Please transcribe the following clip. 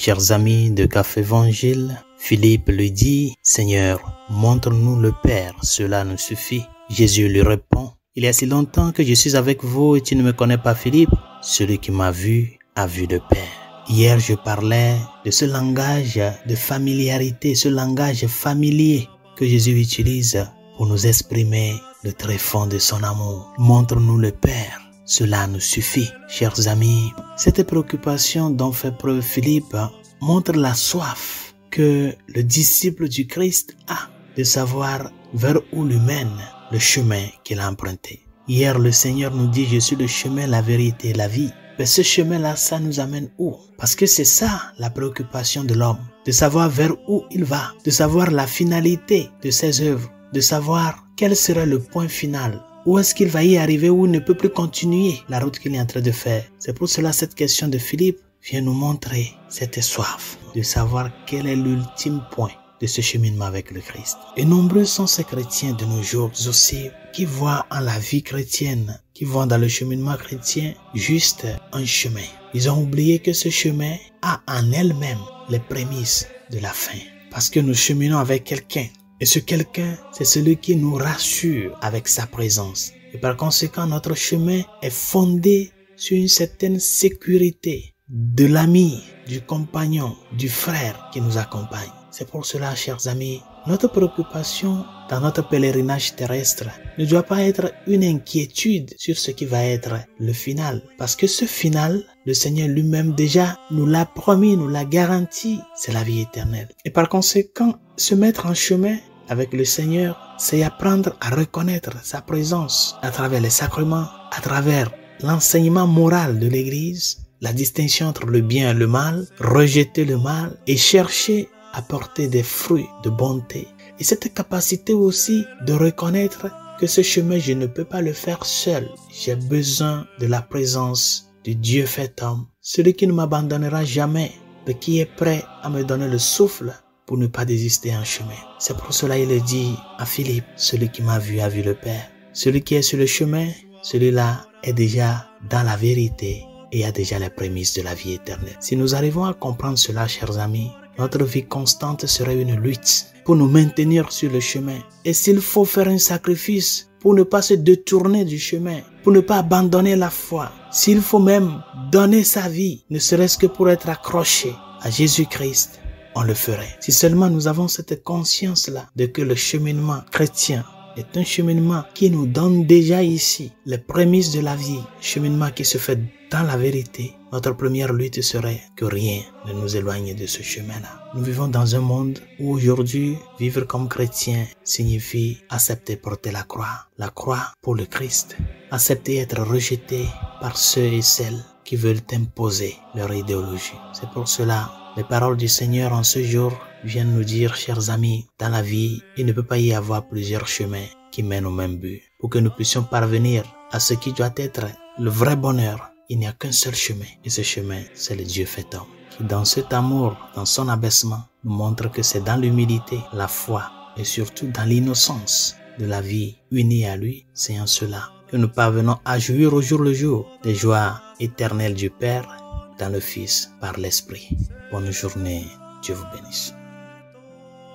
Chers amis de Café Évangile, Philippe lui dit, « Seigneur, montre-nous le Père, cela nous suffit. » Jésus lui répond, « Il y a si longtemps que je suis avec vous et tu ne me connais pas, Philippe. Celui qui m'a vu a vu le Père. » Hier, je parlais de ce langage de familiarité, ce langage familier que Jésus utilise pour nous exprimer le tréfonds de son amour. Montre-nous le Père. Cela nous suffit. Chers amis, cette préoccupation dont fait preuve Philippe montre la soif que le disciple du Christ a de savoir vers où lui mène le chemin qu'il a emprunté. Hier, le Seigneur nous dit, je suis le chemin, la vérité et la vie. Mais ce chemin-là, ça nous amène où? Parce que c'est ça la préoccupation de l'homme, de savoir vers où il va, de savoir la finalité de ses œuvres, de savoir quel sera le point final. Où est-ce qu'il va y arriver, où il ne peut plus continuer la route qu'il est en train de faire? C'est pour cela cette question de Philippe vient nous montrer cette soif de savoir quel est l'ultime point de ce cheminement avec le Christ. Et nombreux sont ces chrétiens de nos jours aussi qui voient en la vie chrétienne, qui voient dans le cheminement chrétien juste un chemin. Ils ont oublié que ce chemin a en elle-même les prémices de la fin. Parce que nous cheminons avec quelqu'un. Et ce quelqu'un, c'est celui qui nous rassure avec sa présence. Et par conséquent, notre chemin est fondé sur une certaine sécurité de l'ami, du compagnon, du frère qui nous accompagne. C'est pour cela, chers amis, notre préoccupation dans notre pèlerinage terrestre ne doit pas être une inquiétude sur ce qui va être le final. Parce que ce final, le Seigneur lui-même déjà nous l'a promis, nous l'a garanti, c'est la vie éternelle. Et par conséquent, se mettre en chemin avec le Seigneur, c'est apprendre à reconnaître sa présence à travers les sacrements, à travers l'enseignement moral de l'Église, la distinction entre le bien et le mal, rejeter le mal et chercher à porter des fruits de bonté. Et cette capacité aussi de reconnaître que ce chemin, je ne peux pas le faire seul. J'ai besoin de la présence du Dieu fait homme, celui qui ne m'abandonnera jamais, mais qui est prêt à me donner le souffle pour ne pas désister en chemin. C'est pour cela il dit à Philippe, celui qui m'a vu a vu le Père. Celui qui est sur le chemin, celui-là est déjà dans la vérité et a déjà les prémices de la vie éternelle. Si nous arrivons à comprendre cela, chers amis, notre vie constante serait une lutte pour nous maintenir sur le chemin. Et s'il faut faire un sacrifice pour ne pas se détourner du chemin, pour ne pas abandonner la foi, s'il faut même donner sa vie, ne serait-ce que pour être accroché à Jésus-Christ, on le ferait. Si seulement nous avons cette conscience-là de que le cheminement chrétien est un cheminement qui nous donne déjà ici les prémices de la vie, cheminement qui se fait dans la vérité, notre première lutte serait que rien ne nous éloigne de ce chemin-là. Nous vivons dans un monde où aujourd'hui, vivre comme chrétien signifie accepter porter la croix pour le Christ, accepter être rejeté par ceux et celles qui veulent imposer leur idéologie. C'est pour cela les paroles du Seigneur en ce jour viennent nous dire, chers amis, dans la vie, il ne peut pas y avoir plusieurs chemins qui mènent au même but. Pour que nous puissions parvenir à ce qui doit être le vrai bonheur, il n'y a qu'un seul chemin. Et ce chemin, c'est le Dieu fait homme, qui dans cet amour, dans son abaissement, nous montre que c'est dans l'humilité, la foi et surtout dans l'innocence de la vie unie à lui. C'est en cela que nous parvenons à jouir au jour le jour des joies éternelles du Père dans le Fils par l'Esprit. Bonne journée, Dieu vous bénisse.